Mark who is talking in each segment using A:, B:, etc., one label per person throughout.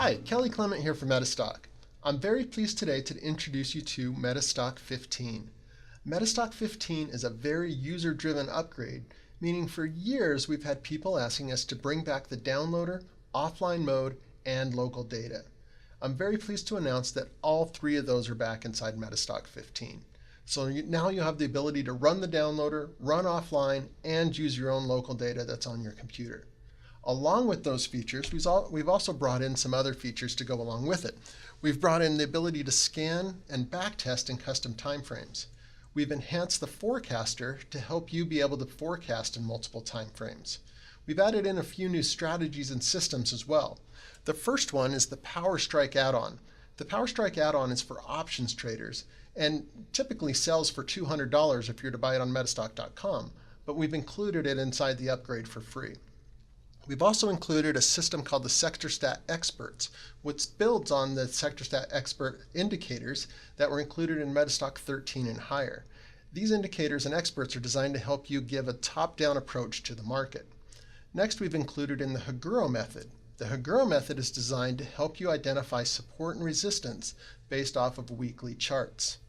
A: Hi, Kelly Clement here for MetaStock. I'm very pleased today to introduce you to MetaStock 15. MetaStock 15 is a very user-driven upgrade, meaning for years we've had people asking us to bring back the downloader, offline mode, and local data. I'm very pleased to announce that all three of those are back inside MetaStock 15. So now you have the ability to run the downloader, run offline, and use your own local data that's on your computer. Along with those features, we've also brought in some other features to go along with it. We've brought in the ability to scan and backtest in custom timeframes. We've enhanced the forecaster to help you be able to forecast in multiple timeframes. We've added in a few new strategies and systems as well. The first one is the Power Strike add-on. The Power Strike add-on is for options traders and typically sells for $200 if you're to buy it on metastock.com, but we've included it inside the upgrade for free. We've also included a system called the SectorStat Experts, which builds on the SectorStat Expert indicators that were included in MetaStock 13 and higher. These indicators and experts are designed to help you give a top-down approach to the market. Next, we've included in the Haguro method. The Haguro method is designed to help you identify support and resistance based off of weekly charts.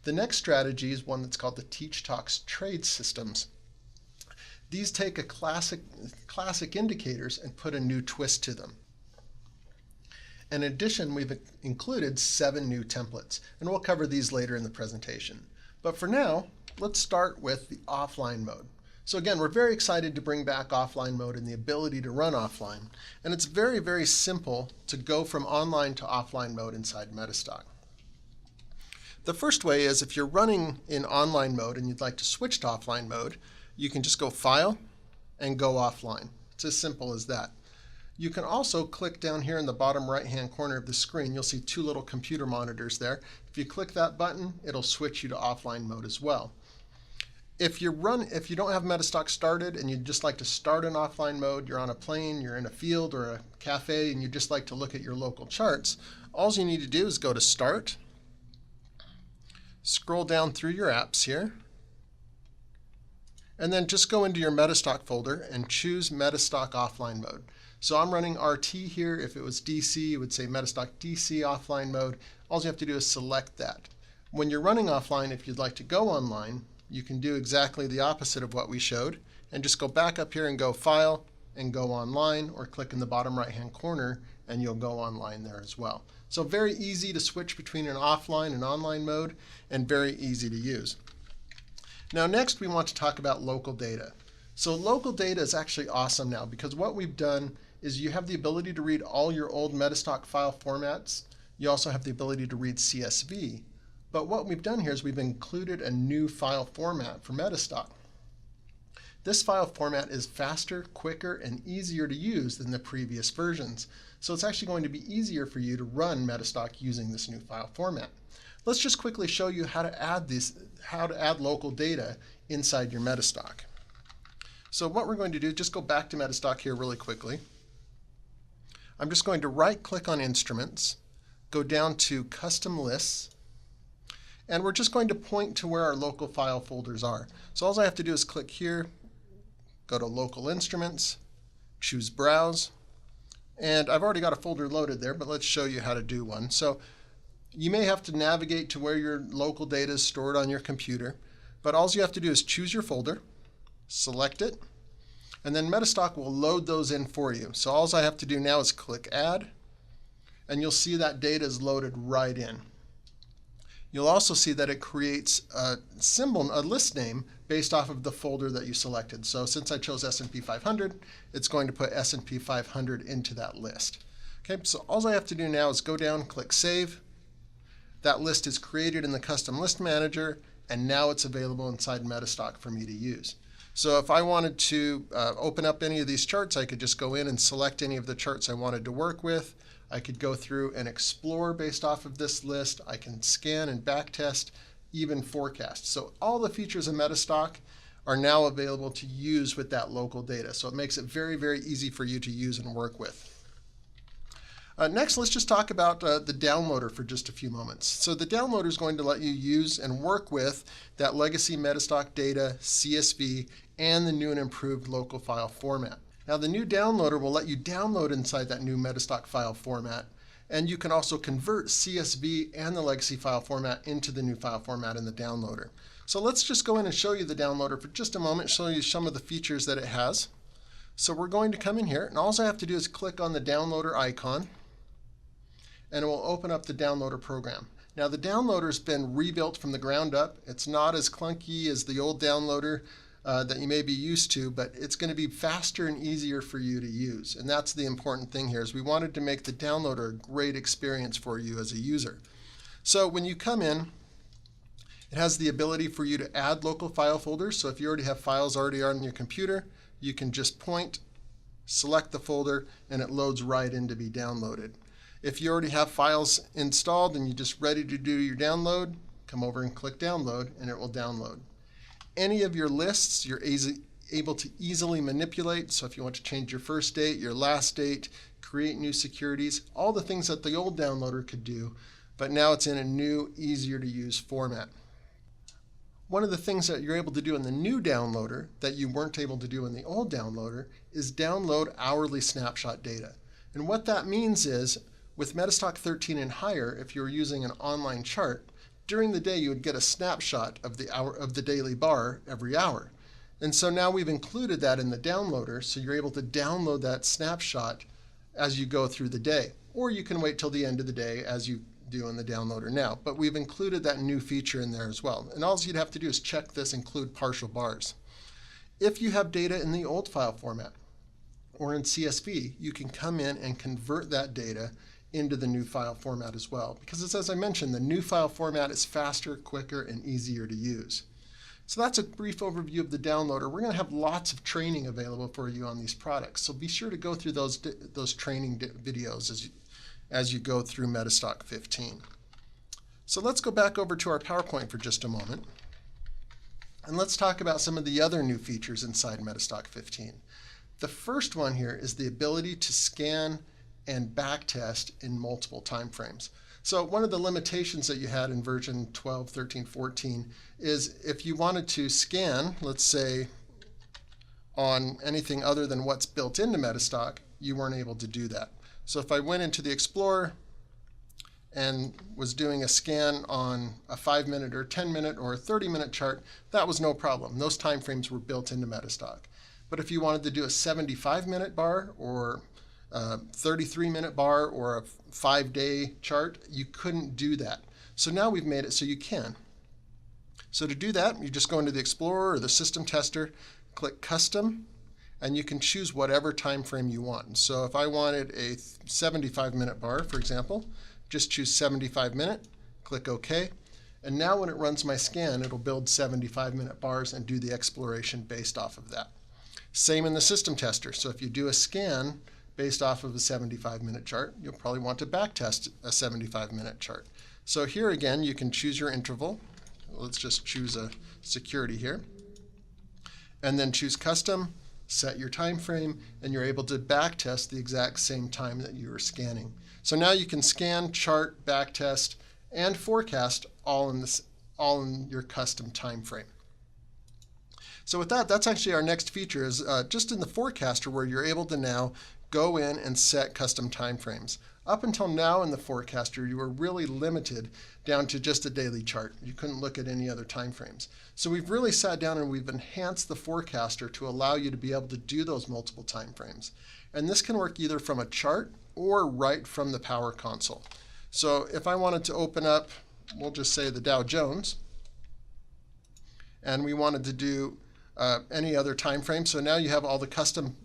A: The next strategy is one that's called the Teach Talks Trade Systems. These take a classic indicators and put a new twist to them. In addition, we've included 7 new templates, and we'll cover these later in the presentation. But for now, let's start with the offline mode. So again, we're very excited to bring back offline mode and the ability to run offline. And it's very, very simple to go from online to offline mode inside MetaStock. The first way is if you're running in online mode and you'd like to switch to offline mode, you can just go File and go offline. It's as simple as that. You can also click down here in the bottom right-hand corner of the screen. You'll see 2 little computer monitors there. If you click that button, it'll switch you to offline mode as well. If you don't have MetaStock started and you'd just like to start in offline mode, you're on a plane, you're in a field or a cafe, and you'd just like to look at your local charts, all you need to do is go to Start, scroll down through your apps here, and then just go into your MetaStock folder and choose MetaStock offline mode. So I'm running RT here. If it was DC, it would say MetaStock DC offline mode. All you have to do is select that. When you're running offline, if you'd like to go online, you can do exactly the opposite of what we showed and just go back up here and go File and go Online, or click in the bottom right-hand corner and you'll go online there as well. So very easy to switch between an offline and online mode and very easy to use. Now next we want to talk about local data. So local data is actually awesome now because what we've done is you have the ability to read all your old MetaStock file formats. You also have the ability to read CSV. But what we've done here is we've included a new file format for MetaStock. This file format is faster, quicker, and easier to use than the previous versions. So it's actually going to be easier for you to run MetaStock using this new file format. Let's just quickly show you how to add local data inside your MetaStock. So what we're going to do, just go back to MetaStock here really quickly. I'm just going to right-click on Instruments, go down to Custom Lists, and we're just going to point to where our local file folders are. So all I have to do is click here, go to Local Instruments, choose Browse, and I've already got a folder loaded there, but let's show you how to do one. So you may have to navigate to where your local data is stored on your computer, but all you have to do is choose your folder, select it, and then MetaStock will load those in for you. So all I have to do now is click Add, and you'll see that data is loaded right in. You'll also see that it creates a symbol, a list name, based off of the folder that you selected. So since I chose S&P 500, it's going to put S&P 500 into that list. Okay, so all I have to do now is go down, click Save. That list is created in the Custom List Manager, and now it's available inside MetaStock for me to use. So if I wanted to open up any of these charts, I could just go in and select any of the charts I wanted to work with. I could go through and explore based off of this list. I can scan and backtest, even forecast. So all the features of MetaStock are now available to use with that local data. So it makes it very, very easy for you to use and work with. Next, let's just talk about the downloader for just a few moments. So the downloader is going to let you use and work with that legacy MetaStock data, CSV, and the new and improved local file format. Now the new downloader will let you download inside that new MetaStock file format, and you can also convert CSV and the legacy file format into the new file format in the downloader. So let's just go in and show you the downloader for just a moment, show you some of the features that it has. So we're going to come in here, and all I have to do is click on the downloader icon, and it will open up the downloader program. Now the downloader has been rebuilt from the ground up. It's not as clunky as the old downloader that you may be used to, but it's going to be faster and easier for you to use. And that's the important thing here, is we wanted to make the downloader a great experience for you as a user. So when you come in, it has the ability for you to add local file folders. So if you already have files already on your computer, you can just point, select the folder, and it loads right in to be downloaded. If you already have files installed and you're just ready to do your download, come over and click download, and it will download. Any of your lists you're able to easily manipulate. So if you want to change your first date, your last date, create new securities, all the things that the old downloader could do, but now it's in a new, easier to use format. One of the things that you're able to do in the new downloader that you weren't able to do in the old downloader is download hourly snapshot data. And what that means is, with MetaStock 13 and higher, if you're using an online chart, during the day you would get a snapshot of the daily bar every hour. And so now we've included that in the downloader, so you're able to download that snapshot as you go through the day. Or you can wait till the end of the day as you do in the downloader now. But we've included that new feature in there as well. And all you'd have to do is check this include partial bars. If you have data in the old file format or in CSV, you can come in and convert that data into the new file format as well. Because as I mentioned, the new file format is faster, quicker, and easier to use. So that's a brief overview of the downloader. We're going to have lots of training available for you on these products. So be sure to go through those training videos as you go through MetaStock 15. So let's go back over to our PowerPoint for just a moment. And let's talk about some of the other new features inside MetaStock 15. The first one here is the ability to scan and backtest in multiple time frames. So one of the limitations that you had in version 12, 13, 14 is if you wanted to scan, let's say, on anything other than what's built into MetaStock, you weren't able to do that. So if I went into the Explorer and was doing a scan on a 5-minute or 10-minute or a 30-minute chart, that was no problem. Those time frames were built into MetaStock. But if you wanted to do a 75-minute bar or a 33-minute bar or a 5-day chart, you couldn't do that. So now we've made it so you can. So to do that, you just go into the Explorer or the System Tester, click Custom, and you can choose whatever time frame you want. So if I wanted a 75-minute bar, for example, just choose 75-minute, click OK, and now when it runs my scan, it'll build 75-minute bars and do the exploration based off of that. Same in the System Tester. So if you do a scan based off of a 75-minute chart, you'll probably want to backtest a 75-minute chart. So here again, you can choose your interval. Let's just choose a security here. And then choose Custom, set your time frame, and you're able to backtest the exact same time that you were scanning. So now you can scan, chart, backtest, and forecast all in your custom time frame. So with that, that's actually our next feature, is just in the forecaster, where you're able to now go in and set custom time frames. Up until now in the forecaster, you were really limited down to just a daily chart. You couldn't look at any other time frames. So we've really sat down and we've enhanced the forecaster to allow you to be able to do those multiple time frames. And this can work either from a chart or right from the Power Console. So if I wanted to open up, we'll just say the Dow Jones, and we wanted to do any other time frame. So now you have all the custom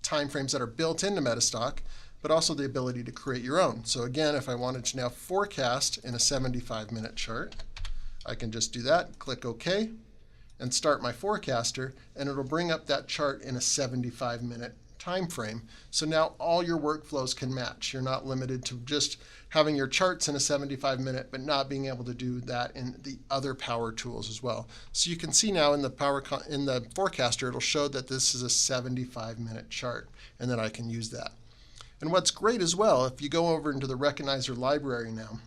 A: time frames that are built into MetaStock, but also the ability to create your own. So again, if I wanted to now forecast in a 75-minute chart, I can just do that, click OK, and start my forecaster, and it'll bring up that chart in a 75-minute time frame. So now all your workflows can match. You're not limited to just having your charts in a 75-minute, but not being able to do that in the other power tools as well. So you can see now in the forecaster, it'll show that this is a 75-minute chart, and then I can use that. And what's great as well, if you go over into the Recognizer library now,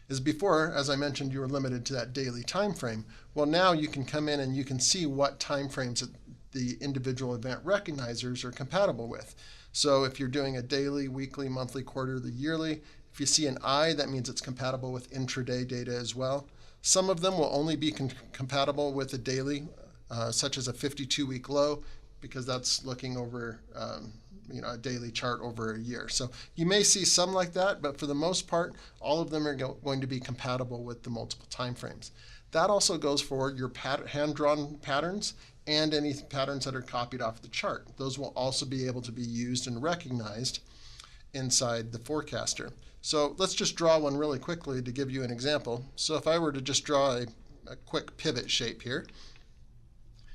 A: is before, as I mentioned, you were limited to that daily time frame. Well, now you can come in and you can see what time frames the individual event recognizers are compatible with. So if you're doing a daily, weekly, monthly, quarterly, yearly, if you see an I, that means it's compatible with intraday data as well. Some of them will only be compatible with a daily, such as a 52-week low, because that's looking over a daily chart over a year. So you may see some like that, but for the most part, all of them are going to be compatible with the multiple time frames. That also goes for your hand-drawn patterns and any patterns that are copied off the chart. Those will also be able to be used and recognized inside the forecaster. So let's just draw one really quickly to give you an example. So if I were to just draw a quick pivot shape here,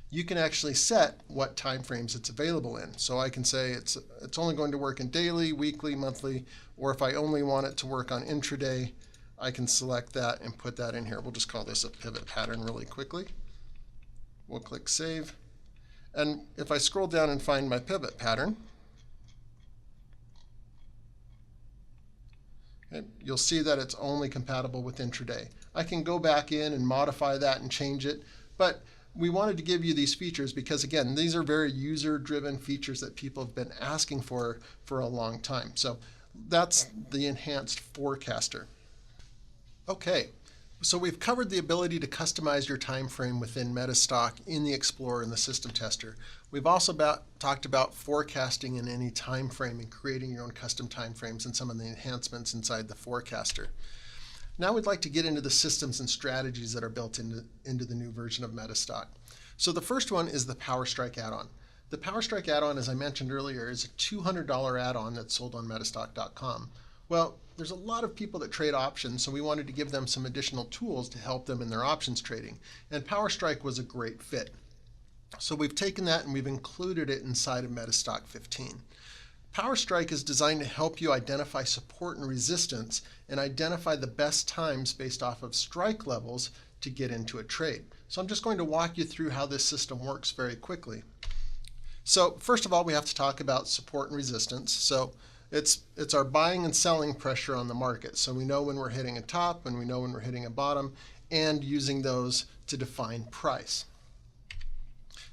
A: you can actually set what time frames it's available in. So I can say it's only going to work in daily, weekly, monthly, or if I only want it to work on intraday, I can select that and put that in here. We'll just call this a pivot pattern really quickly. We'll click Save. And if I scroll down and find my pivot pattern, okay, you'll see that it's only compatible with intraday. I can go back in and modify that and change it, but we wanted to give you these features because, again, these are very user-driven features that people have been asking for a long time. So that's the enhanced forecaster. Okay, so we've covered the ability to customize your time frame within MetaStock in the Explorer and the System Tester. We've also talked about forecasting in any time frame and creating your own custom time frames and some of the enhancements inside the forecaster. Now we'd like to get into the systems and strategies that are built into the new version of MetaStock. So the first one is the PowerStrike add-on. The PowerStrike add-on, as I mentioned earlier, is a $200 add-on that's sold on MetaStock.com. Well, there's a lot of people that trade options, so we wanted to give them some additional tools to help them in their options trading. And PowerStrike was a great fit. So we've taken that and we've included it inside of MetaStock 15. PowerStrike is designed to help you identify support and resistance and identify the best times based off of strike levels to get into a trade. So I'm just going to walk you through how this system works very quickly. So first of all, we have to talk about support and resistance. So it's our buying and selling pressure on the market. So we know when we're hitting a top and we know when we're hitting a bottom, and using those to define price.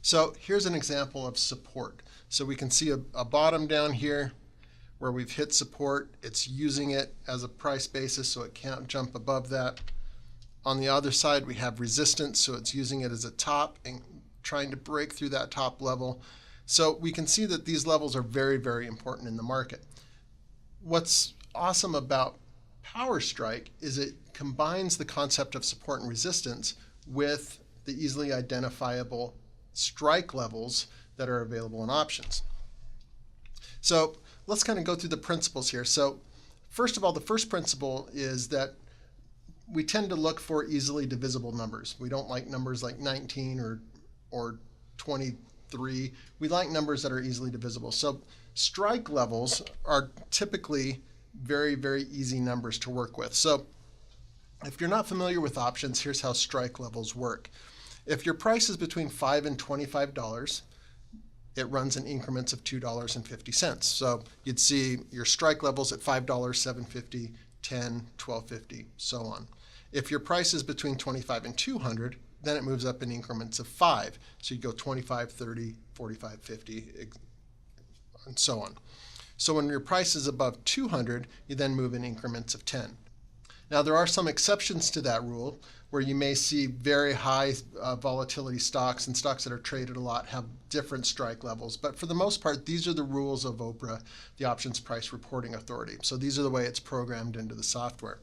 A: So here's an example of support. So we can see a bottom down here where we've hit support. It's using it as a price basis, so it can't jump above that. On the other side, we have resistance, so it's using it as a top and trying to break through that top level. So we can see that these levels are very, very important in the market. What's awesome about PowerStrike is it combines the concept of support and resistance with the easily identifiable strike levels that are available in options. So let's kind of go through the principles here. So first of all, the first principle is that we tend to look for easily divisible numbers. We don't like numbers like 19 or 23. We like numbers that are easily divisible. So strike levels are typically very, very easy numbers to work with. So if you're not familiar with options, here's how strike levels work. If your price is between $5 and $25, it runs in increments of $2.50. So you'd see your strike levels at $5, $7.50, $10, $12.50, so on. If your price is between $25 and $200, then it moves up in increments of 5. So you go 25, 30, 45, 50, and so on. So when your price is above 200, you then move in increments of 10. Now there are some exceptions to that rule where you may see very high volatility stocks and stocks that are traded a lot have different strike levels. But for the most part, these are the rules of OPRA, the Options Price Reporting Authority. So these are the way it's programmed into the software.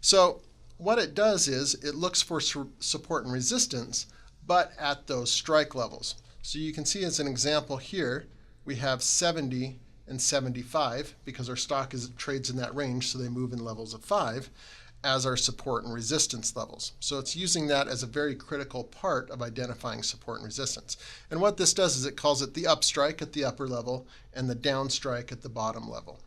A: So what it does is it looks for support and resistance, but at those strike levels. So you can see as an example here, we have 70 and 75 because our stock trades in that range, so they move in levels of 5 as our support and resistance levels. So it's using that as a very critical part of identifying support and resistance. And what this does is it calls it the up strike at the upper level and the down strike at the bottom level.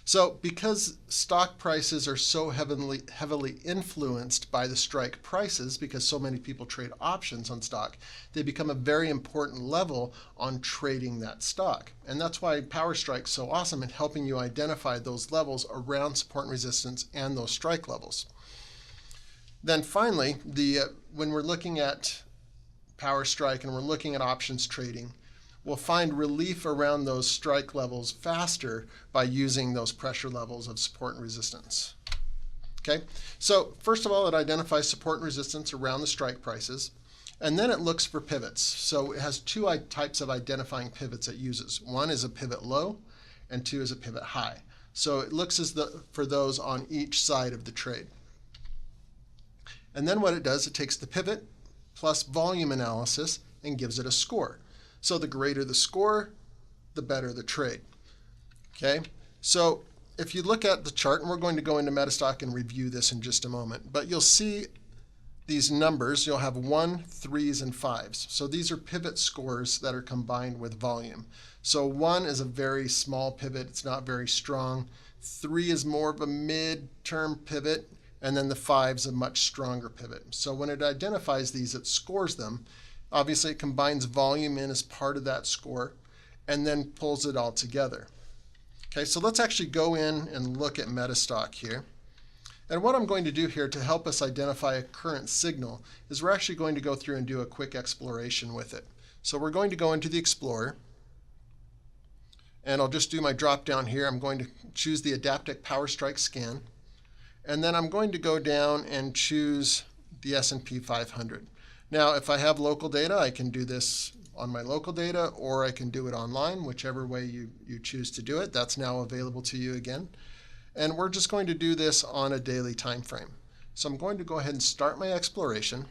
A: So because stock prices are so heavily influenced by the strike prices, because so many people trade options on stock, they become a very important level on trading that stock. And that's why PowerStrike's so awesome in helping you identify those levels around support and resistance and those strike levels. Then finally, when we're looking at power strike and we're looking at options trading, we'll find relief around those strike levels faster by using those pressure levels of support and resistance. Okay, so first of all, it identifies support and resistance around the strike prices, and then it looks for pivots. So it has two types of identifying pivots it uses. One is a pivot low, and two is a pivot high. So it looks for those on each side of the trade. And then what it does, it takes the pivot plus volume analysis and gives it a score. So the greater the score, the better the trade. Okay, so if you look at the chart, and we're going to go into MetaStock and review this in just a moment, but you'll see these numbers. You'll have 1, 3s, and 5s. So these are pivot scores that are combined with volume. So 1 is a very small pivot. It's not very strong. 3 is more of a mid-term pivot, and then the 5 is a much stronger pivot. So when it identifies these, it scores them. Obviously, it combines volume in as part of that score, and then pulls it all together. Okay, so let's actually go in and look at MetaStock here. And what I'm going to do here to help us identify a current signal is we're actually going to go through and do a quick exploration with it. So we're going to go into the Explorer, and I'll just do my drop down here. I'm going to choose the Adaptive Power Strike Scan, and then I'm going to go down and choose the S&P 500. Now, if I have local data, I can do this on my local data, or I can do it online, whichever way you choose to do it. That's now available to you again. And we're just going to do this on a daily time frame. So I'm going to go ahead and start my exploration.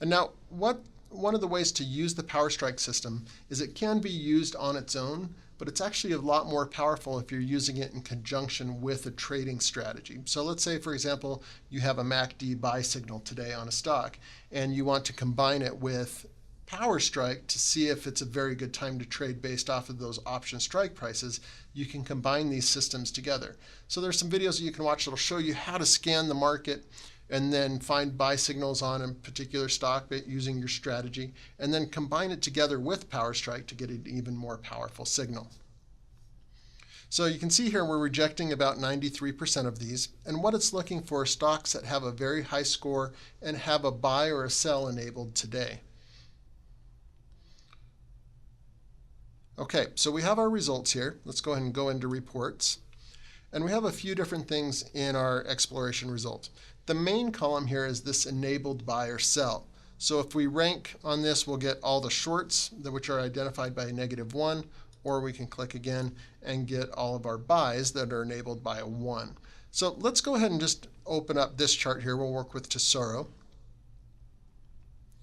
A: And now, one of the ways to use the Power Strike system is it can be used on its own, but it's actually a lot more powerful if you're using it in conjunction with a trading strategy. So let's say, for example, you have a MACD buy signal today on a stock, and you want to combine it with Power Strike to see if it's a very good time to trade based off of those option strike prices. You can combine these systems together. So there's some videos that you can watch that'll show you how to scan the market and then find buy signals on a particular stock using your strategy, and then combine it together with Power Strike to get an even more powerful signal. So you can see here we're rejecting about 93% of these, and what it's looking for are stocks that have a very high score and have a buy or a sell enabled today. Okay, so we have our results here. Let's go ahead and go into reports. And we have a few different things in our exploration result. The main column here is this enabled buy or sell. So if we rank on this, we'll get all the shorts, which are identified by a -1, or we can click again and get all of our buys that are enabled by a 1. So let's go ahead and just open up this chart here. We'll work with Tesoro.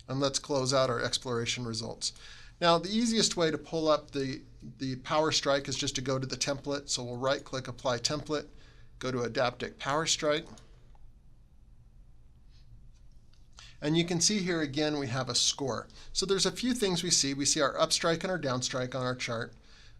A: And let's close out our exploration results. Now, the easiest way to pull up the Power Strike is just to go to the template. So we'll right-click Apply Template, go to Adaptive Power Strike. And you can see here again we have a score. So there's a few things we see. We see our upstrike and our downstrike on our chart.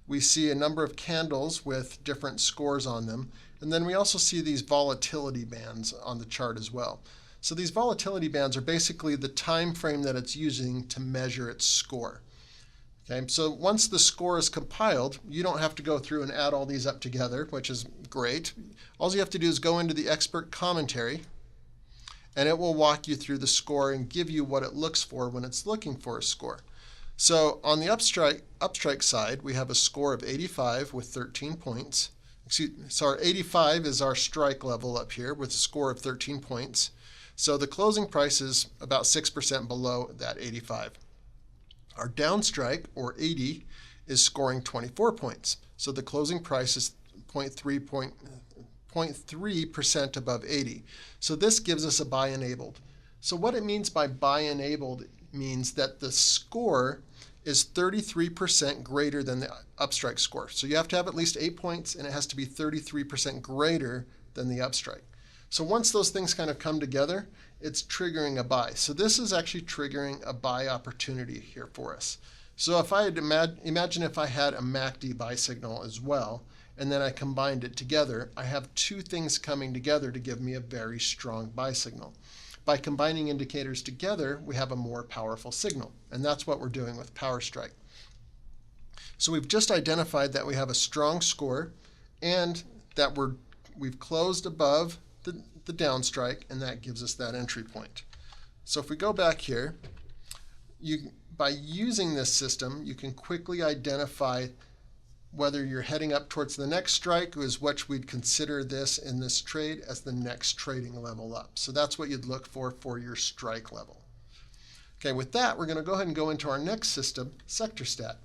A: We see a number of candles with different scores on them. And then we also see these volatility bands on the chart as well. So these volatility bands are basically the time frame that it's using to measure its score. Okay, so once the score is compiled, you don't have to go through and add all these up together, which is great. All you have to do is go into the expert commentary, and it will walk you through the score and give you what it looks for when it's looking for a score. So on the upstrike side, we have a score of 85 with 13 points. So our 85 is our strike level up here with a score of 13 points. So the closing price is about 6% below that 85. Our downstrike, or 80, is scoring 24 points. So the closing price is 0.3% above 80. So this gives us a buy enabled. So what it means by buy enabled means that the score is 33% greater than the upstrike score. So you have to have at least 8 points, and it has to be 33% greater than the upstrike. So once those things kind of come together, it's triggering a buy. So this is actually triggering a buy opportunity here for us. So if I had imagine if I had a MACD buy signal as well, and then I combined it together, I have two things coming together to give me a very strong buy signal. By combining indicators together, we have a more powerful signal, and that's what we're doing with Power Strike. So we've just identified that we have a strong score and that we've closed above the downstrike, and that gives us that entry point. So if we go back here, By using this system, you can quickly identify whether you're heading up towards the next strike, is what we'd consider this in this trade as the next trading level up. So that's what you'd look for your strike level. Okay, with that, we're going to go ahead and go into our next system, SectorStat.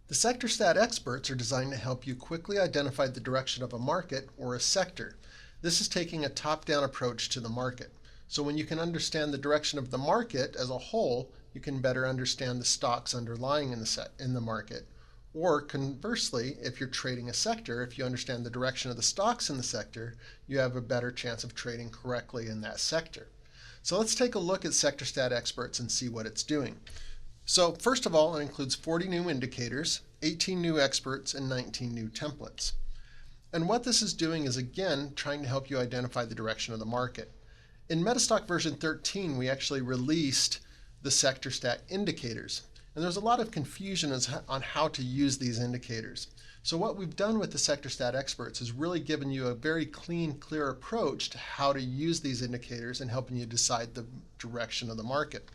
A: The SectorStat experts are designed to help you quickly identify the direction of a market or a sector. This is taking a top-down approach to the market. So when you can understand the direction of the market as a whole, you can better understand the stocks underlying in the market. Or conversely, if you're trading a sector, if you understand the direction of the stocks in the sector, you have a better chance of trading correctly in that sector. So let's take a look at SectorStat experts and see what it's doing. So first of all, it includes 40 new indicators, 18 new experts, and 19 new templates. And what this is doing is, again, trying to help you identify the direction of the market. In MetaStock version 13, we actually released the SectorStat indicators. And there's a lot of confusion on how to use these indicators. So what we've done with the SectorStat experts is really given you a very clean, clear approach to how to use these indicators and helping you decide the direction of the market.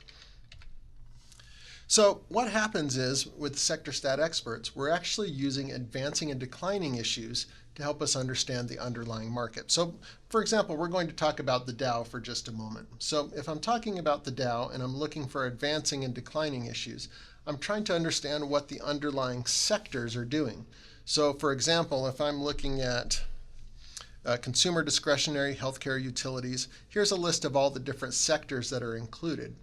A: So what happens is, with SectorStat experts, we're actually using advancing and declining issues to help us understand the underlying market. So for example, we're going to talk about the Dow for just a moment. So if I'm talking about the Dow and I'm looking for advancing and declining issues, I'm trying to understand what the underlying sectors are doing. So for example, if I'm looking at consumer discretionary, healthcare, utilities, here's a list of all the different sectors that are included.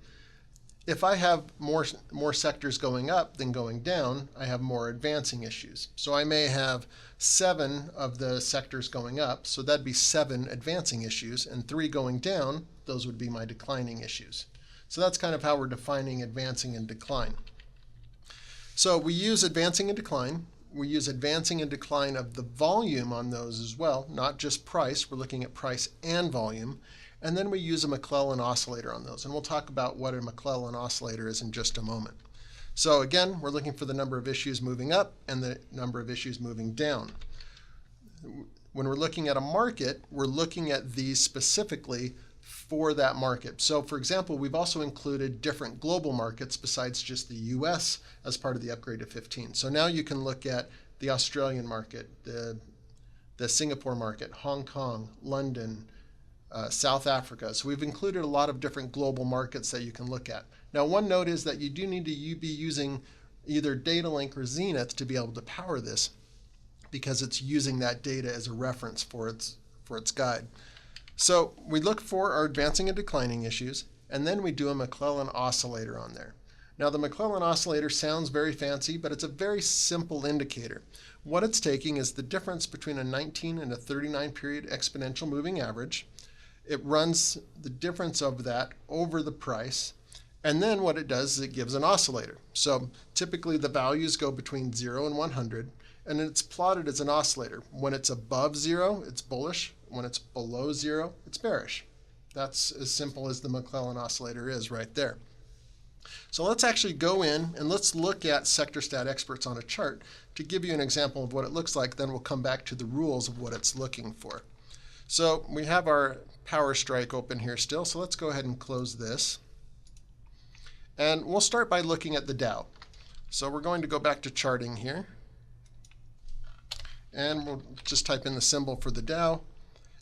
A: If I have more sectors going up than going down, I have more advancing issues. So I may have 7 of the sectors going up, so that'd be 7 advancing issues, and 3 going down, those would be my declining issues. So that's kind of how we're defining advancing and decline. So we use advancing and decline. We use advancing and decline of the volume on those as well, not just price. We're looking at price and volume. And then we use a McClellan oscillator on those. And we'll talk about what a McClellan oscillator is in just a moment. So again, we're looking for the number of issues moving up and the number of issues moving down. When we're looking at a market, we're looking at these specifically for that market. So for example, we've also included different global markets besides just the US as part of the upgrade to 15. So now you can look at the Australian market, the Singapore market, Hong Kong, London, South Africa. So we've included a lot of different global markets that you can look at. Now one note is that you do need to be using either Datalink or Zenith to be able to power this, because it's using that data as a reference for its guide. So we look for our advancing and declining issues, and then we do a McClellan oscillator on there. Now the McClellan oscillator sounds very fancy, but it's a very simple indicator. What it's taking is the difference between a 19 and a 39 period exponential moving average. It runs the difference of that over the price, and then what it does is it gives an oscillator. So typically the values go between 0 and 100, and it's plotted as an oscillator. When it's above 0, it's bullish. When it's below 0, it's bearish. That's as simple as the McClellan oscillator is right there. So let's actually go in and let's look at SectorStat experts on a chart to give you an example of what it looks like. Then we'll come back to the rules of what it's looking for. So we have our power strike open here still, so let's go ahead and close this. And we'll start by looking at the Dow. So we're going to go back to charting here. And we'll just type in the symbol for the Dow.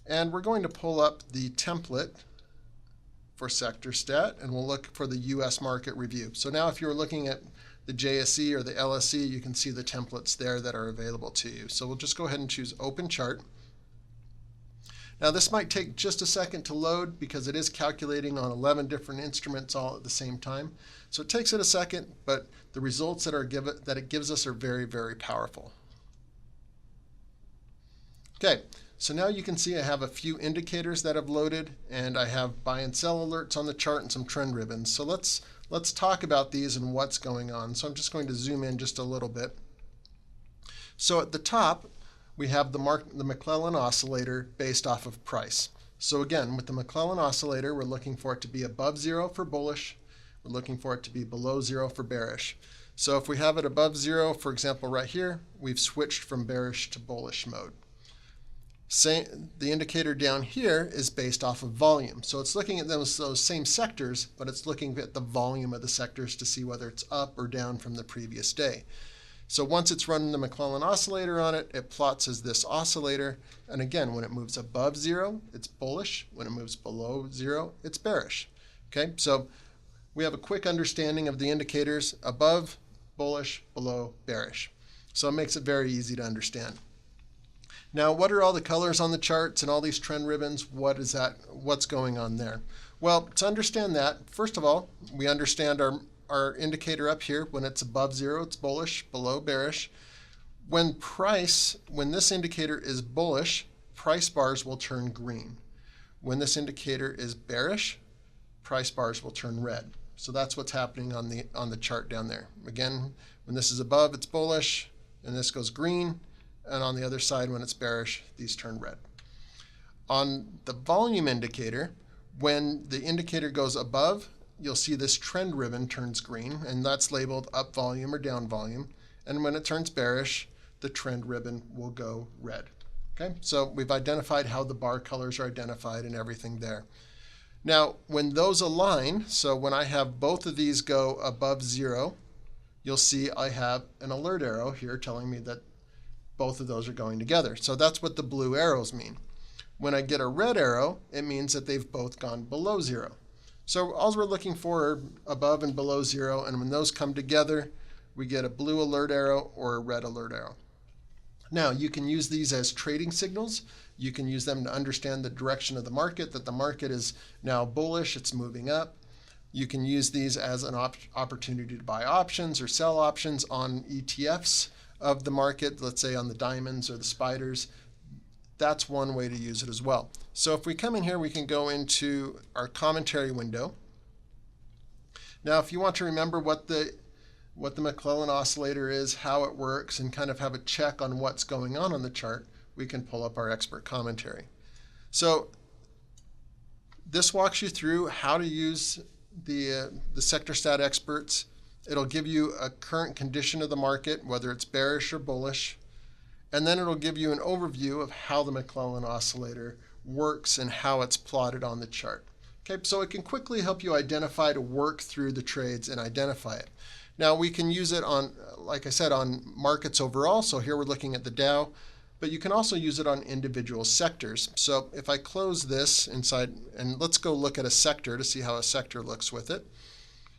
A: And we're going to pull up the template for SectorStat, and we'll look for the US market review. So now if you're looking at the JSE or the LSE, you can see the templates there that are available to you. So we'll just go ahead and choose Open Chart. Now this might take just a second to load because it is calculating on 11 different instruments all at the same time. So it takes it a second, but the results that it gives us are very, very powerful. Okay, so now you can see I have a few indicators that have loaded, and I have buy and sell alerts on the chart and some trend ribbons. So let's talk about these and what's going on. So I'm just going to zoom in just a little bit. So at the top, we have the McClellan oscillator based off of price. So again, with the McClellan oscillator, we're looking for it to be above 0 for bullish. We're looking for it to be below 0 for bearish. So if we have it above 0, for example, right here, we've switched from bearish to bullish mode. The indicator down here is based off of volume. So it's looking at those same sectors, but it's looking at the volume of the sectors to see whether it's up or down from the previous day. So once it's running the McClellan oscillator on it, it plots as this oscillator. And again, when it moves above 0, it's bullish. When it moves below 0, it's bearish. Okay, so we have a quick understanding of the indicators: above, bullish; below, bearish. So it makes it very easy to understand. Now, what are all the colors on the charts and all these trend ribbons? What's going on there? Well, to understand that, first of all, we understand our indicator up here. When it's above 0, it's bullish; below, bearish. When this indicator is bullish, price bars will turn green. When this indicator is bearish, price bars will turn red. So that's what's happening on the chart down there. Again, when this is above, it's bullish, and this goes green. And on the other side, when it's bearish, these turn red. On the volume indicator, when the indicator goes above, you'll see this trend ribbon turns green, and that's labeled up volume or down volume. And when it turns bearish, the trend ribbon will go red. Okay, so we've identified how the bar colors are identified and everything there. Now, when those align, so when I have both of these go above 0, you'll see I have an alert arrow here telling me that both of those are going together. So that's what the blue arrows mean. When I get a red arrow, it means that they've both gone below 0. So all we're looking for are above and below 0, and when those come together, we get a blue alert arrow or a red alert arrow. Now, you can use these as trading signals. You can use them to understand the direction of the market, that the market is now bullish, it's moving up. You can use these as an opportunity to buy options or sell options on ETFs of the market, let's say on the diamonds or the spiders. That's one way to use it as well. So if we come in here, we can go into our commentary window. Now, if you want to remember what the McClellan oscillator is, how it works, and kind of have a check on what's going on the chart, we can pull up our expert commentary. So this walks you through how to use the sector stat experts. It'll give you a current condition of the market, whether it's bearish or bullish, and then it'll give you an overview of how the McClellan oscillator works and how it's plotted on the chart. Okay, so it can quickly help you identify, to work through the trades and identify it. Now, we can use it on, like I said, on markets overall. So here we're looking at the Dow, but you can also use it on individual sectors. So if I close this inside, and let's go look at a sector to see how a sector looks with it.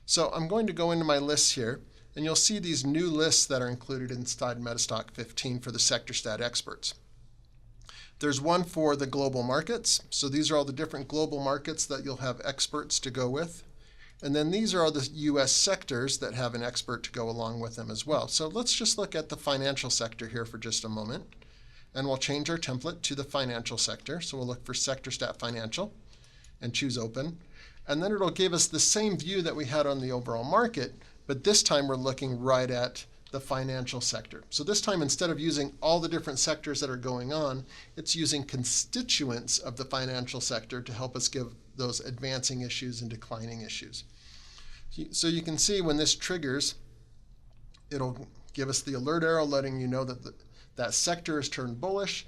A: So I'm going to go into my lists here, and you'll see these new lists that are included inside MetaStock 15 for the sector stat experts. There's one for the global markets. So these are all the different global markets that you'll have experts to go with. And then these are all the US sectors that have an expert to go along with them as well. So let's just look at the financial sector here for just a moment. And we'll change our template to the financial sector. So we'll look for sector stat financial and choose open. And then it'll give us the same view that we had on the overall market, but this time we're looking right at the financial sector. So this time, instead of using all the different sectors that are going on, it's using constituents of the financial sector to help us give those advancing issues and declining issues. So you can see when this triggers, it'll give us the alert arrow letting you know that that sector is turned bullish.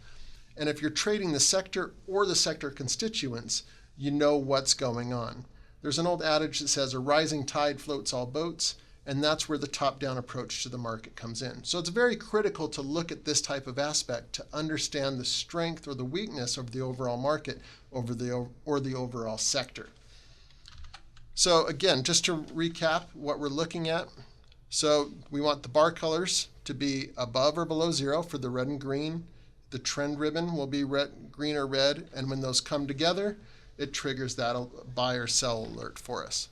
A: And if you're trading the sector or the sector constituents, you know what's going on. There's an old adage that says a rising tide floats all boats, and that's where the top-down approach to the market comes in. So it's very critical to look at this type of aspect to understand the strength or the weakness of the overall market or the overall sector. So again, just to recap what we're looking at. So we want the bar colors to be above or below 0 for the red and green. The trend ribbon will be red, green or red, and when those come together, it triggers that buy or sell alert for us.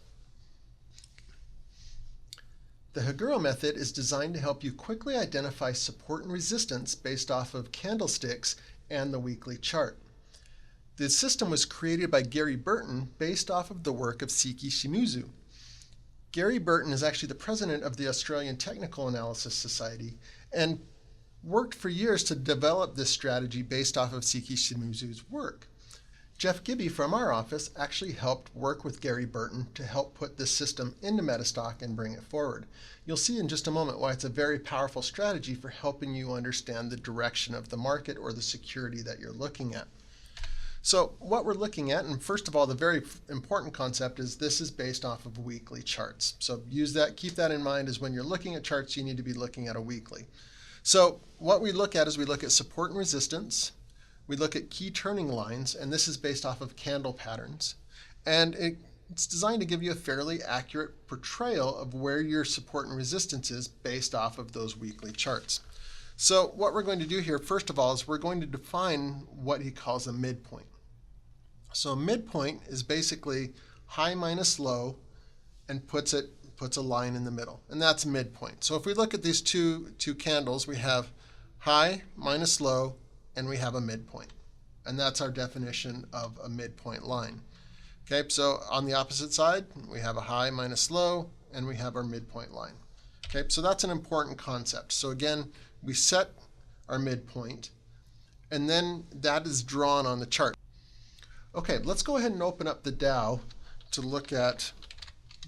A: The Haguro method is designed to help you quickly identify support and resistance based off of candlesticks and the weekly chart. The system was created by Gary Burton based off of the work of Seiki Shimizu. Gary Burton is actually the president of the Australian Technical Analysis Society and worked for years to develop this strategy based off of Seiki Shimizu's work. Jeff Gibby from our office actually helped work with Gary Burton to help put this system into MetaStock and bring it forward. You'll see in just a moment why it's a very powerful strategy for helping you understand the direction of the market or the security that you're looking at. So what we're looking at, and first of all, the very important concept is this is based off of weekly charts. So use that, keep that in mind, is when you're looking at charts, you need to be looking at a weekly. So what we look at is we look at support and resistance. We look at key turning lines, and this is based off of candle patterns. And it's designed to give you a fairly accurate portrayal of where your support and resistance is based off of those weekly charts. So what we're going to do here, first of all, is we're going to define what he calls a midpoint. So a midpoint is basically high minus low and puts a line in the middle, and that's midpoint. So if we look at these two candles, we have high minus low, and we have a midpoint. And that's our definition of a midpoint line. Okay, so on the opposite side, we have a high minus low, and we have our midpoint line. Okay, so that's an important concept. So again, we set our midpoint, and then that is drawn on the chart. Okay, let's go ahead and open up the Dow to look at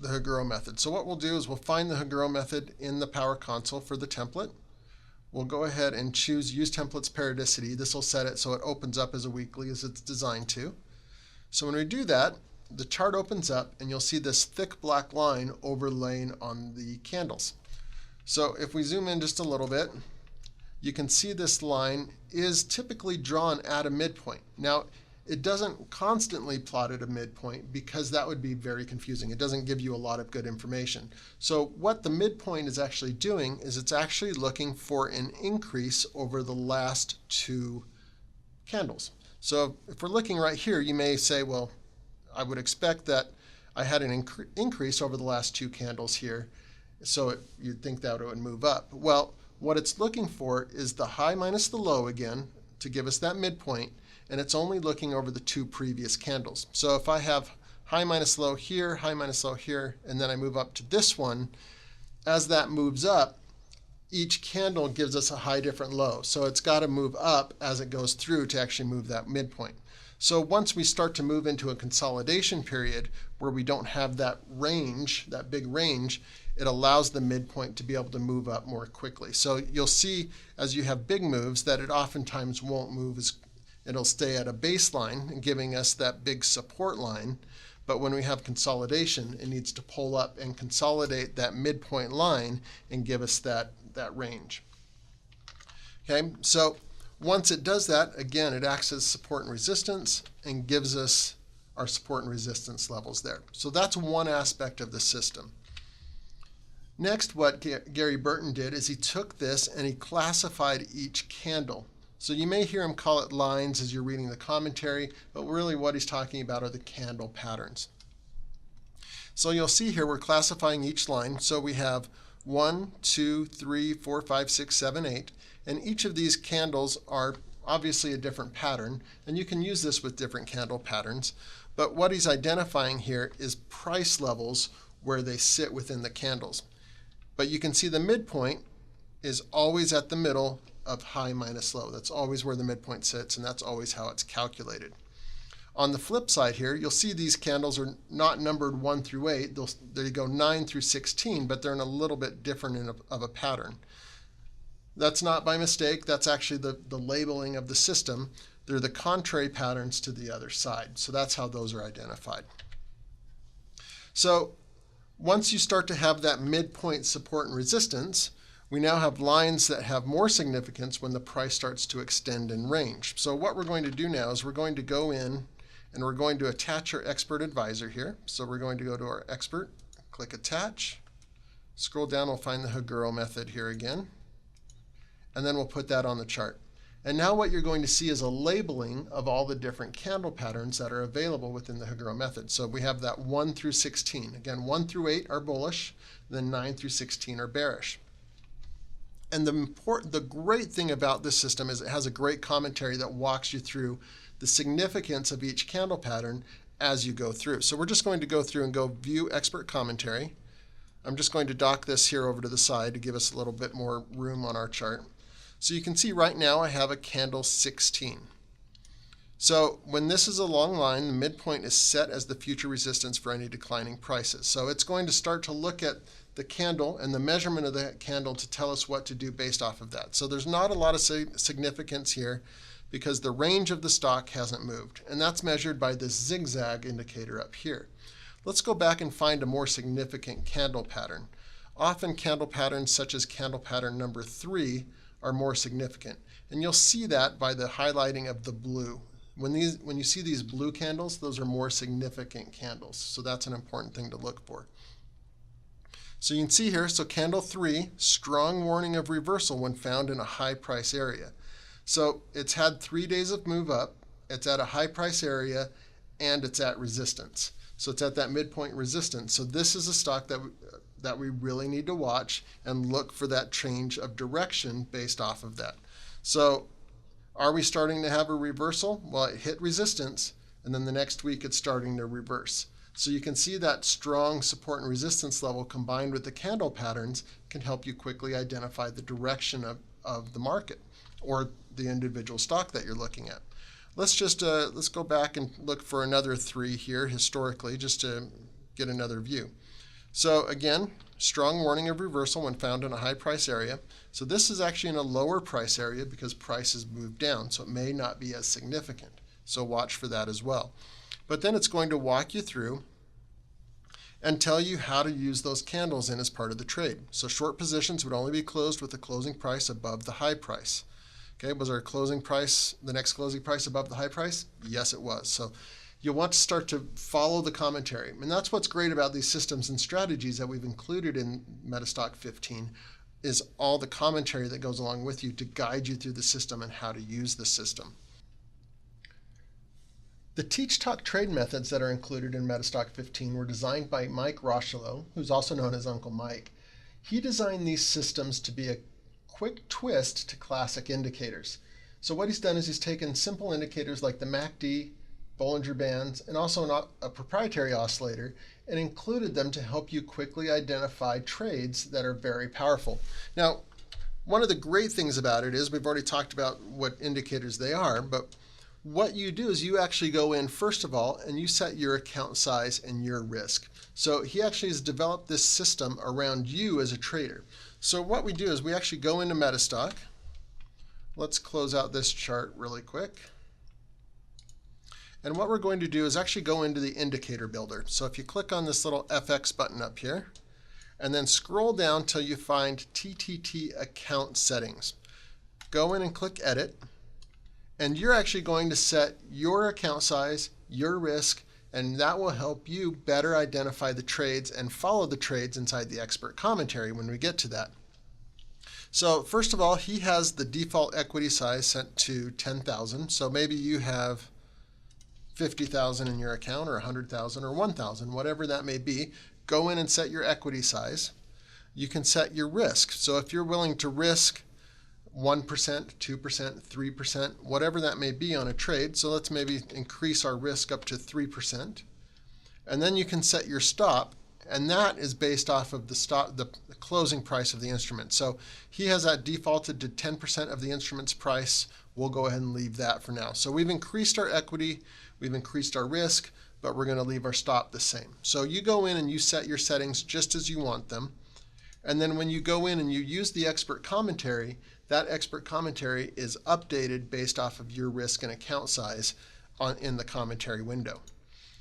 A: the Haguro method. So what we'll do is we'll find the Haguro method in the Power Console for the template. We'll go ahead and choose Use Templates Periodicity. This will set it so it opens up as a weekly as it's designed to. So when we do that, the chart opens up and you'll see this thick black line overlaying on the candles. So if we zoom in just a little bit, you can see this line is typically drawn at a midpoint. Now, it doesn't constantly plot at a midpoint because that would be very confusing. It doesn't give you a lot of good information. So what the midpoint is actually doing is it's actually looking for an increase over the last two candles. So if we're looking right here, you may say, well, I would expect that I had an increase over the last two candles here, so you'd think that it would move up. Well, what it's looking for is the high minus the low again to give us that midpoint, and it's only looking over the two previous candles. So if I have high minus low here, and then I move up to this one, as that moves up, each candle gives us a high different low. So it's got to move up as it goes through to actually move that midpoint. So once we start to move into a consolidation period where we don't have that range, that big range, it allows the midpoint to be able to move up more quickly. So you'll see as you have big moves that it oftentimes won't move as it'll stay at a baseline and giving us that big support line. But when we have consolidation, it needs to pull up and consolidate that midpoint line and give us that range. Okay, so once it does that, again, it acts as support and resistance and gives us our support and resistance levels there. So that's one aspect of the system. Next, what Gary Burton did is he took this and he classified each candle. So you may hear him call it lines as you're reading the commentary, but really what he's talking about are the candle patterns. So you'll see here we're classifying each line. So we have 1, 2, 3, 4, 5, 6, 7, 8. And each of these candles are obviously a different pattern. And you can use this with different candle patterns. But what he's identifying here is price levels where they sit within the candles. But you can see the midpoint is always at the middle of high minus low. That's always where the midpoint sits, and that's always how it's calculated. On the flip side here, you'll see these candles are not numbered 1 through 8. They go 9 through 16, but they're in a little bit different of a pattern. That's not by mistake. That's actually the labeling of the system. They're the contrary patterns to the other side. So that's how those are identified. So once you start to have that midpoint support and resistance, we now have lines that have more significance when the price starts to extend in range. So what we're going to do now is we're going to go in and we're going to attach our expert advisor here. So we're going to go to our expert, click attach, scroll down, we'll find the Haguro method here again, and then we'll put that on the chart. And now what you're going to see is a labeling of all the different candle patterns that are available within the Haguro method. So we have that 1 through 16. Again, 1 through 8 are bullish, then 9 through 16 are bearish. And the great thing about this system is it has a great commentary that walks you through the significance of each candle pattern as you go through. So we're just going to go through and go view expert commentary. I'm just going to dock this here over to the side to give us a little bit more room on our chart. So you can see right now I have a candle 16. So when this is a long line, the midpoint is set as the future resistance for any declining prices. So it's going to start to look at the candle and the measurement of the candle to tell us what to do based off of that. So there's not a lot of significance here because the range of the stock hasn't moved, and that's measured by this zigzag indicator up here. Let's go back and find a more significant candle pattern. Often candle patterns such as candle pattern number 3 are more significant, and you'll see that by the highlighting of the blue. When you see these blue candles, those are more significant candles, so that's an important thing to look for. So you can see here, so candle 3, strong warning of reversal when found in a high price area. So it's had 3 days of move up, it's at a high price area, and it's at resistance. So it's at that midpoint resistance. So this is a stock that we really need to watch and look for that change of direction based off of that. So are we starting to have a reversal? Well, it hit resistance, and then the next week it's starting to reverse. So you can see that strong support and resistance level combined with the candle patterns can help you quickly identify the direction of the market or the individual stock that you're looking at. Let's go back and look for another 3 here historically just to get another view. So again, strong warning of reversal when found in a high price area. So this is actually in a lower price area because prices moved down, so it may not be as significant. So watch for that as well. But then it's going to walk you through and tell you how to use those candles in as part of the trade. So short positions would only be closed with the closing price above the high price. Okay, was our closing price, the next closing price above the high price? Yes, it was. So you'll want to start to follow the commentary. And that's what's great about these systems and strategies that we've included in MetaStock 15 is all the commentary that goes along with you to guide you through the system and how to use the system. The Teach Talk trade methods that are included in MetaStock 15 were designed by Mike Rocheleau, who's also known as Uncle Mike. He designed these systems to be a quick twist to classic indicators. So what he's done is he's taken simple indicators like the MACD, Bollinger Bands, and also a proprietary oscillator, and included them to help you quickly identify trades that are very powerful. Now, one of the great things about it is we've already talked about what indicators they are, but what you do is you actually go in first of all and you set your account size and your risk. So he actually has developed this system around you as a trader. So what we do is we actually go into MetaStock. Let's close out this chart really quick. And what we're going to do is actually go into the indicator builder. So if you click on this little FX button up here, and then scroll down till you find TTT account settings. Go in and click edit, and you're actually going to set your account size, your risk, and that will help you better identify the trades and follow the trades inside the expert commentary when we get to that. So first of all, he has the default equity size set to 10,000. So maybe you have 50,000 in your account or 100,000 or 1,000, whatever that may be. Go in and set your equity size. You can set your risk. So if you're willing to risk 1%, 2%, 3%, whatever that may be on a trade, so let's maybe increase our risk up to 3%. And then you can set your stop, and that is based off of the closing price of the instrument. So he has that defaulted to 10% of the instrument's price. We'll go ahead and leave that for now. So we've increased our equity, we've increased our risk, but we're going to leave our stop the same. So you go in and you set your settings just as you want them. And then when you go in and you use the expert commentary, that expert commentary is updated based off of your risk and account size in the commentary window.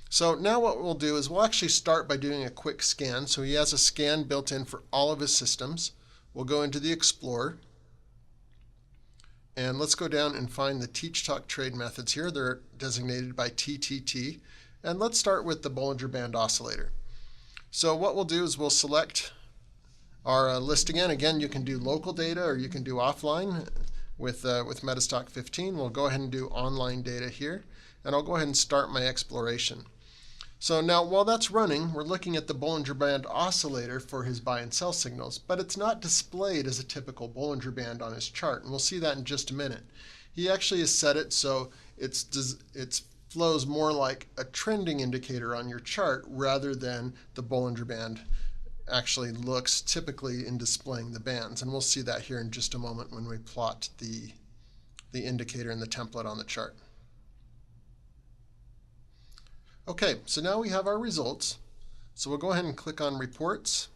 A: So now what we'll do is we'll actually start by doing a quick scan. So he has a scan built in for all of his systems. We'll go into the Explorer. And let's go down and find the Teach Talk trade methods here. They're designated by TTT. And let's start with the Bollinger Band oscillator. So what we'll do is we'll select our list again. Again, you can do local data or you can do offline with MetaStock 15. We'll go ahead and do online data here. And I'll go ahead and start my exploration. So now while that's running, we're looking at the Bollinger Band oscillator for his buy and sell signals, but it's not displayed as a typical Bollinger Band on his chart, and we'll see that in just a minute. He actually has set it so it flows more like a trending indicator on your chart rather than the Bollinger Band actually looks typically in displaying the bands, and we'll see that here in just a moment when we plot the indicator and the template on the chart. Okay, so now we have our results. So we'll go ahead and click on Reports.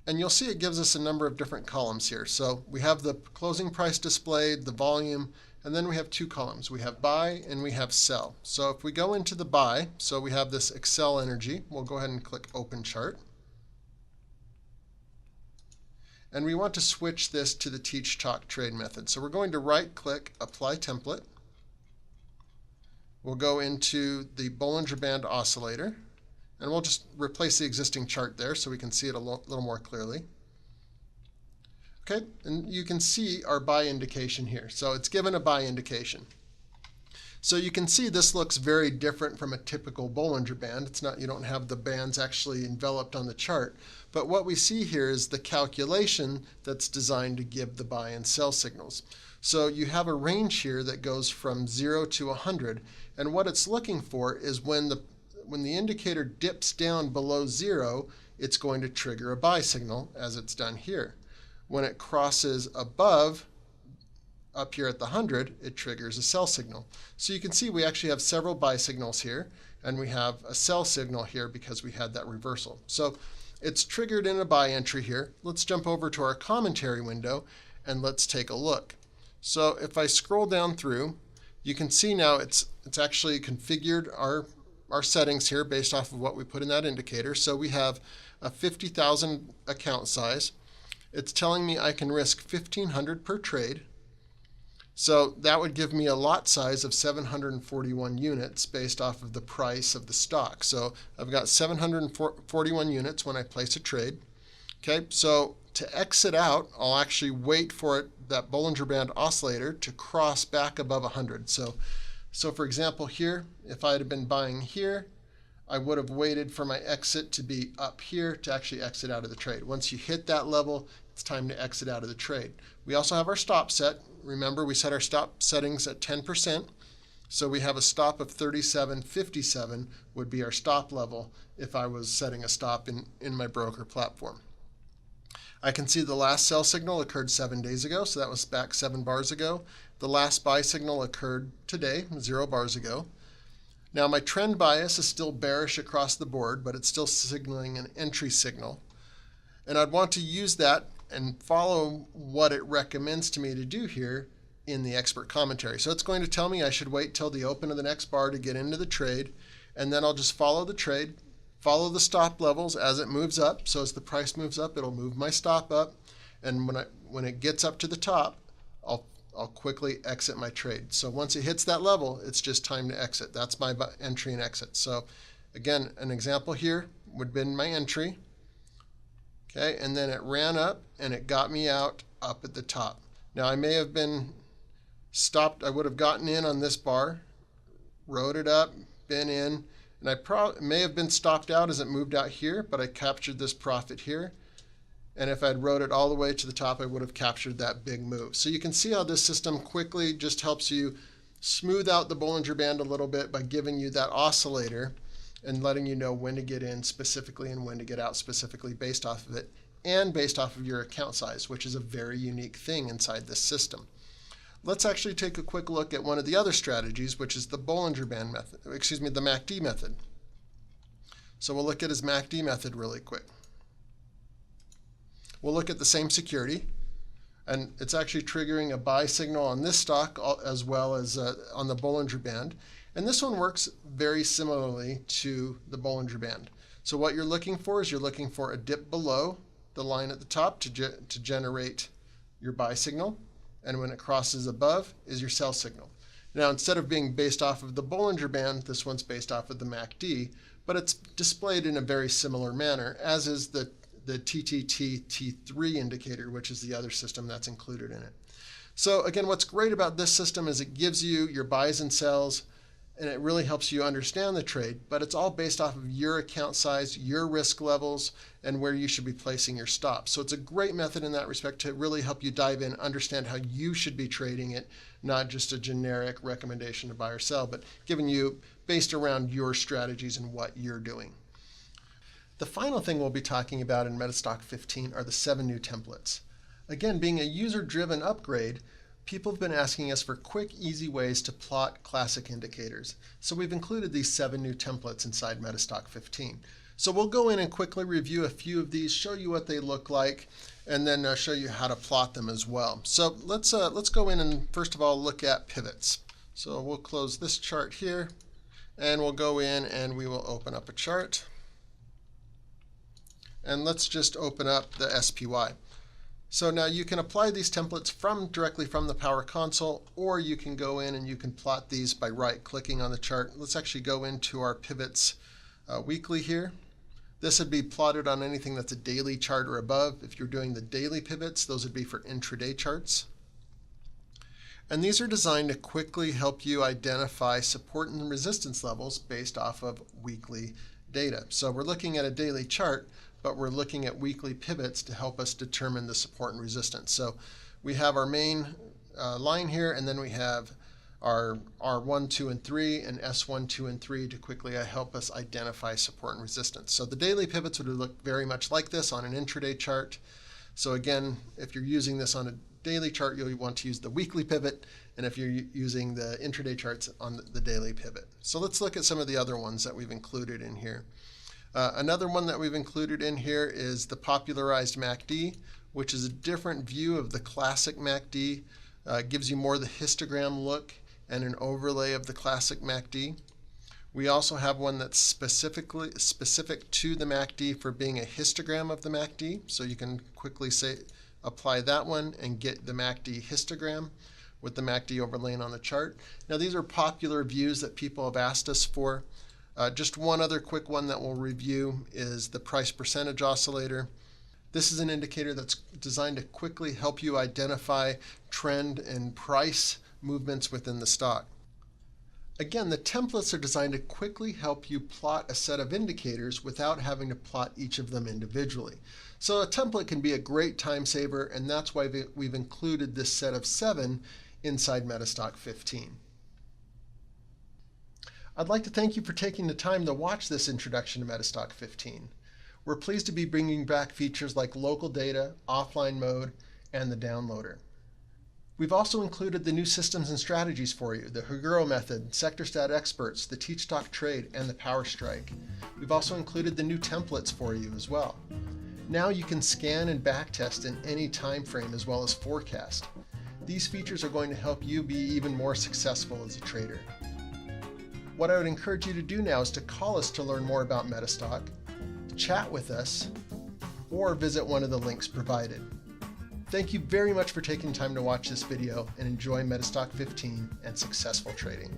A: And you'll see it gives us a number of different columns here. So we have the closing price displayed, the volume, and then we have two columns. We have buy and we have sell. So if we go into the buy, so we have this Excel energy, we'll go ahead and click Open Chart. And we want to switch this to the Teach Talk Trade method. So we're going to right-click Apply Template. We'll go into the Bollinger Band Oscillator, and we'll just replace the existing chart there so we can see it a little more clearly. Okay, and you can see our buy indication here. So it's given a buy indication. So you can see this looks very different from a typical Bollinger Band. It's not, you don't have the bands actually enveloped on the chart. But what we see here is the calculation that's designed to give the buy and sell signals. So you have a range here that goes from 0 to 100, and what it's looking for is when the indicator dips down below 0, it's going to trigger a buy signal, as it's done here. When it crosses above, up here at the 100, it triggers a sell signal. So you can see we actually have several buy signals here, and we have a sell signal here because we had that reversal. So it's triggered in a buy entry here. Let's jump over to our commentary window, and let's take a look. So if I scroll down through, you can see now it's actually configured our settings here based off of what we put in that indicator. So we have a 50,000 account size. It's telling me I can risk 1,500 per trade. So that would give me a lot size of 741 units based off of the price of the stock. So I've got 741 units when I place a trade. Okay, so to exit out, I'll actually wait for that Bollinger Band oscillator to cross back above 100. So for example here, if I had been buying here, I would have waited for my exit to be up here to actually exit out of the trade. Once you hit that level, it's time to exit out of the trade. We also have our stop set. Remember, we set our stop settings at 10%. So we have a stop of 37.57 would be our stop level if I was setting a stop in my broker platform. I can see the last sell signal occurred 7 days ago, so that was back 7 bars ago. The last buy signal occurred today, 0 bars ago. Now my trend bias is still bearish across the board, but it's still signaling an entry signal. And I'd want to use that and follow what it recommends to me to do here in the expert commentary. So it's going to tell me I should wait till the open of the next bar to get into the trade, and then I'll just follow the trade, follow the stop levels as it moves up. So as the price moves up, it'll move my stop up, and when it gets up to the top, I'll quickly exit my trade. So once it hits that level, it's just time to exit. That's my entry and exit. So again, an example here would have been my entry. Okay, and then it ran up and it got me out up at the top. Now I may have been stopped. I would have gotten in on this bar, rode it up, been in, and I may have been stopped out as it moved out here, but I captured this profit here. And if I'd rode it all the way to the top, I would have captured that big move. So you can see how this system quickly just helps you smooth out the Bollinger Band a little bit by giving you that oscillator and letting you know when to get in specifically and when to get out specifically based off of it, and based off of your account size, which is a very unique thing inside this system. Let's actually take a quick look at one of the other strategies, which is the Bollinger Band method, the MACD method. So we'll look at his MACD method really quick. We'll look at the same security, and it's actually triggering a buy signal on this stock as well as on the Bollinger Band. And this one works very similarly to the Bollinger Band. So what you're looking for is you're looking for a dip below the line at the top to generate your buy signal, and when it crosses above is your sell signal. Now instead of being based off of the Bollinger Band, this one's based off of the MACD, but it's displayed in a very similar manner, as is the TTT T3 indicator, which is the other system that's included in it. So again, what's great about this system is it gives you your buys and sells, and it really helps you understand the trade, but it's all based off of your account size, your risk levels, and where you should be placing your stops. So it's a great method in that respect to really help you dive in, understand how you should be trading it, not just a generic recommendation to buy or sell, but giving you based around your strategies and what you're doing. The final thing we'll be talking about in MetaStock 15 are the 7 new templates. Again, being a user-driven upgrade, People have been asking us for quick, easy ways to plot classic indicators. So we've included these 7 new templates inside MetaStock 15. So we'll go in and quickly review a few of these, show you what they look like, and then show you how to plot them as well. So let's go in and first of all look at pivots. So we'll close this chart here, and we'll go in and we will open up a chart. And let's just open up the SPY. So now you can apply these templates directly from the Power Console, or you can go in and you can plot these by right-clicking on the chart. Let's actually go into our pivots weekly here. This would be plotted on anything that's a daily chart or above. If you're doing the daily pivots, those would be for intraday charts. And these are designed to quickly help you identify support and resistance levels based off of weekly data. So we're looking at a daily chart, but we're looking at weekly pivots to help us determine the support and resistance. So we have our main line here, and then we have our R1, 2, and 3, and S1, 2, and 3 to quickly help us identify support and resistance. So the daily pivots would look very much like this on an intraday chart. So again, if you're using this on a daily chart, you'll want to use the weekly pivot, and if you're using the intraday charts on the daily pivot. So let's look at some of the other ones that we've included in here. Another one that we've included in here is the popularized MACD, which is a different view of the classic MACD. Gives you more the histogram look and an overlay of the classic MACD. We also have one that's specific to the MACD for being a histogram of the MACD. So you can quickly apply that one and get the MACD histogram with the MACD overlaying on the chart. Now these are popular views that people have asked us for. Just one other quick one that we'll review is the price percentage oscillator. This is an indicator that's designed to quickly help you identify trend and price movements within the stock. Again, the templates are designed to quickly help you plot a set of indicators without having to plot each of them individually. So a template can be a great time saver, and that's why we've included this set of 7 inside MetaStock 15. I'd like to thank you for taking the time to watch this introduction to MetaStock 15. We're pleased to be bringing back features like local data, offline mode, and the downloader. We've also included the new systems and strategies for you, the Haguro method, Sector Stat Experts, the Teach Stock Trade, and the Power Strike. We've also included the new templates for you as well. Now you can scan and backtest in any time frame as well as forecast. These features are going to help you be even more successful as a trader. What I would encourage you to do now is to call us to learn more about MetaStock, chat with us, or visit one of the links provided. Thank you very much for taking time to watch this video, and enjoy MetaStock 15 and successful trading.